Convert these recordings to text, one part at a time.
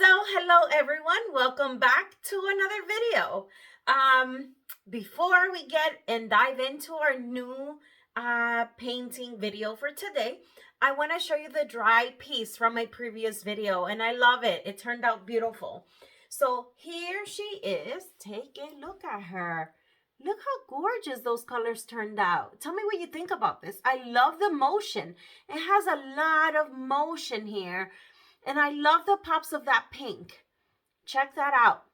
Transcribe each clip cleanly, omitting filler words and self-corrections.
Hello everyone, welcome back to another video. Before we get and dive into our new painting video for today, I want to show you the dry piece from my previous video, and I love it. It turned out beautiful. So here she is. Take a look at her. Look how gorgeous those colors turned out. Tell me what you think about this. I love the motion. It has a lot of motion here. And I love the pops of that pink. Check that out.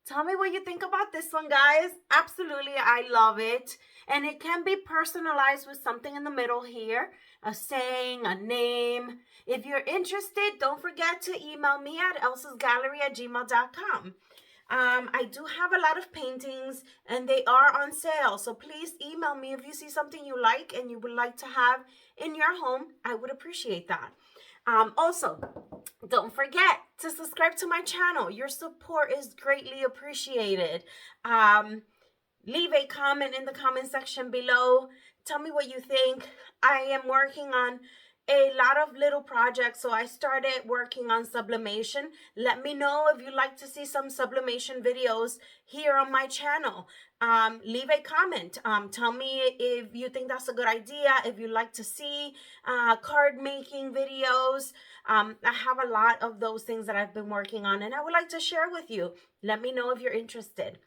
Tell me what you think about this one, guys. Absolutely, I love it. And it can be personalized with something in the middle here. A saying, a name. If you're interested, don't forget to email me at elsasgallery@gmail.com. I do have a lot of paintings and they are on sale. So please email me if you see something you like and you would like to have in your home. I would appreciate that. Also, don't forget to subscribe to my channel. Your support is greatly appreciated. Leave a comment in the comment section below. Tell me what you think. I am working on a lot of little projects, so I started working on sublimation. Let me know if you'd like to see some sublimation videos here on my channel. Leave a comment. Tell me if you think that's a good idea, if you'd like to see card making videos. I have a lot of those things that I've been working on and I would like to share with you. Let me know if you're interested.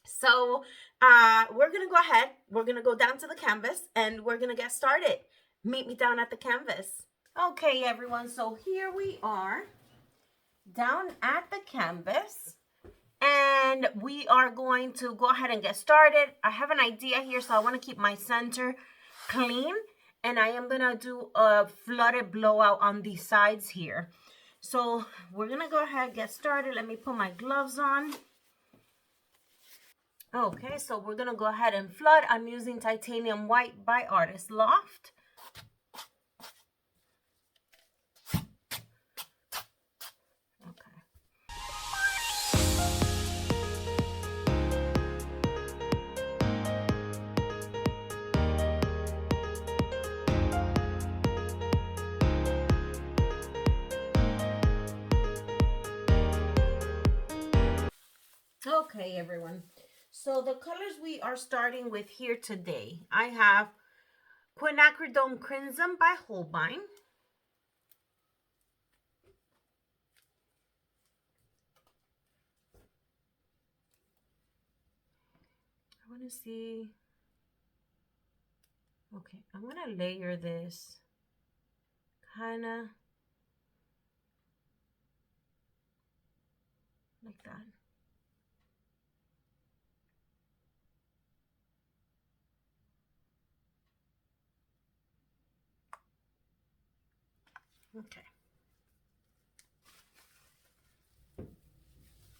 So we're gonna go ahead, we're gonna go down to the canvas and we're gonna get started. Meet me down at the canvas. Okay, everyone, so here we are down at the canvas and we are going to go ahead and get started. I have an idea here, so I want to keep my center clean and I am gonna do a flooded blowout on these sides here. So we're gonna go ahead and get started. Let me put my gloves on. Okay, so we're gonna go ahead and flood. I'm using titanium white by Artist Loft. Okay, everyone. So the colors we are starting with here today, I have Quinacridone Crimson by Holbein. I want to see. Okay, I'm going to layer this kind of like that. Okay.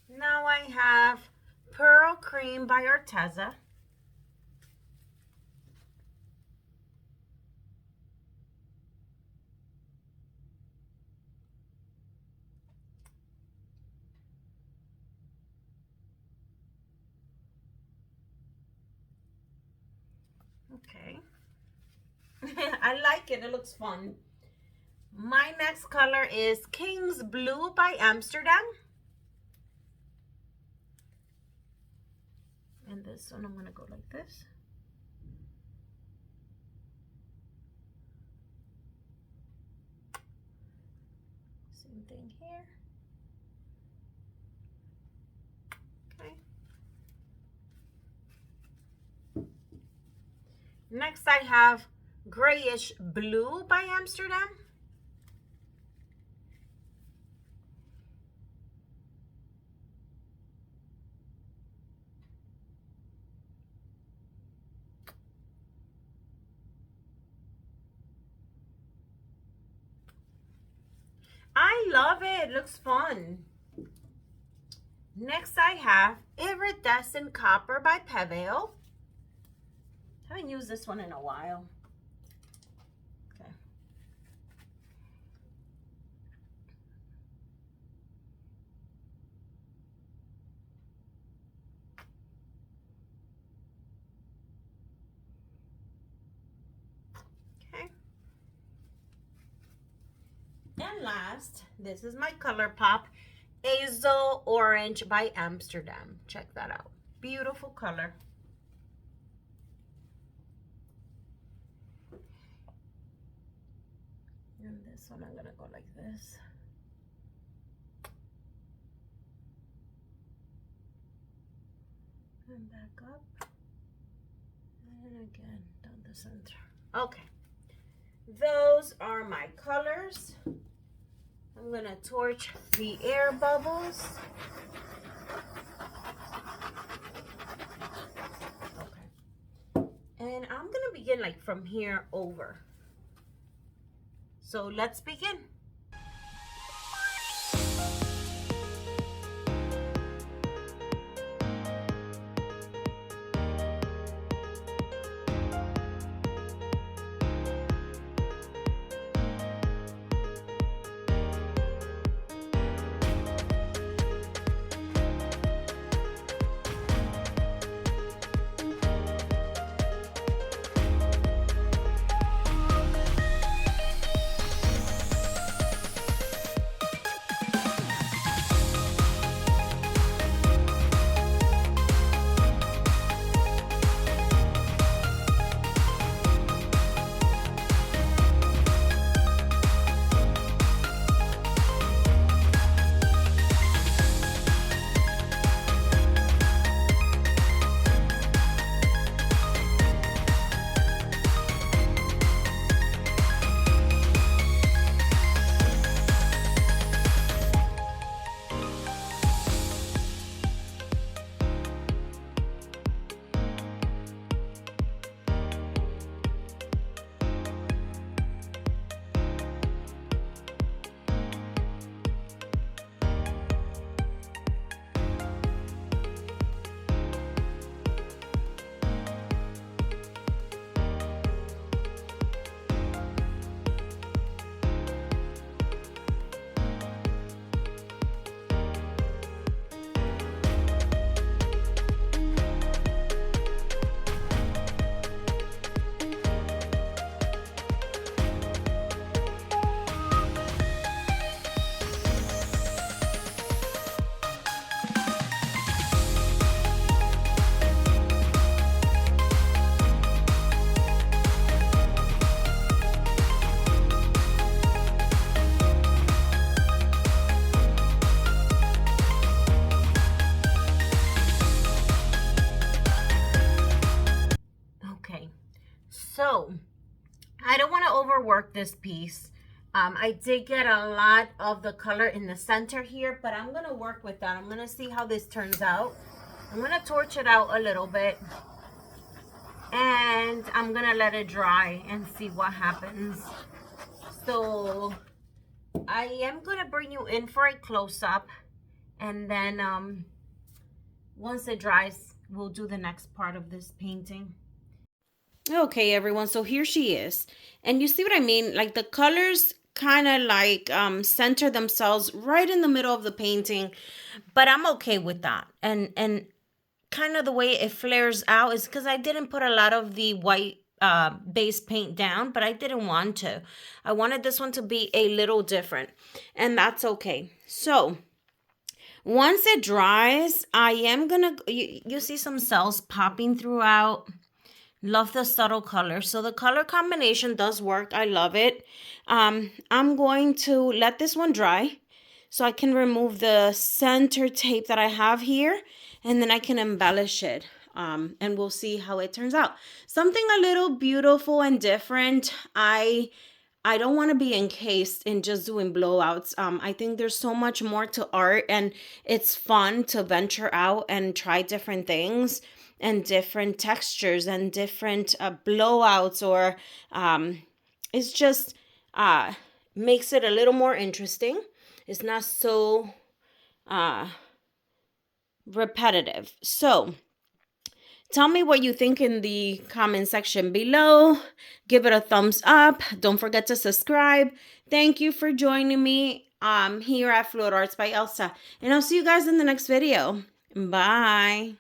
Now I have Pearl Cream by Arteza. Okay. I like it. It looks fun. My next color is King's Blue by Amsterdam. And this one I'm going to go like this. Same thing here. Okay. Next I have Greyish Blue by Amsterdam. I love it. It looks fun. Next I have Iridescent Copper by Pebeo. Haven't used this one in a while. Okay. Okay. And last, this is my color pop. Azo Orange by Amsterdam. Check that out. Beautiful color. And this one I'm gonna go like this. And back up. And again, down the center. Okay. Those are my colors. I'm gonna torch the air bubbles. Okay. And I'm gonna begin like from here over. So let's begin. So I don't want to overwork this piece. I did get a lot of the color in the center here, but I'm going to work with that. I'm going to see how this turns out. I'm going to torch it out a little bit. And I'm going to let it dry and see what happens. So I am going to bring you in for a close-up. And then once it dries, we'll do the next part of this painting. Okay, everyone, so here she is. And you see what I mean? Like the colors kind of like center themselves right in the middle of the painting, but I'm okay with that. And kind of the way it flares out is because I didn't put a lot of the white base paint down, but I didn't want to. I wanted this one to be a little different, and that's okay. So once it dries, I am gonna, you see some cells popping throughout. Love the subtle color. So the color combination does work. I love it. I'm going to let this one dry so I can remove the center tape that I have here, and then I can embellish it. And we'll see how it turns out. Something a little beautiful and different. I don't want to be encased in just doing blowouts. I think there's so much more to art, and it's fun to venture out and try different things and different textures and different blowouts, or it's just makes it a little more interesting. It's not so repetitive. So tell me what you think in the comment section below. Give it a thumbs up. Don't forget to subscribe. Thank you for joining me here at Fluid Arts by Elsa. And I'll see you guys in the next video. Bye.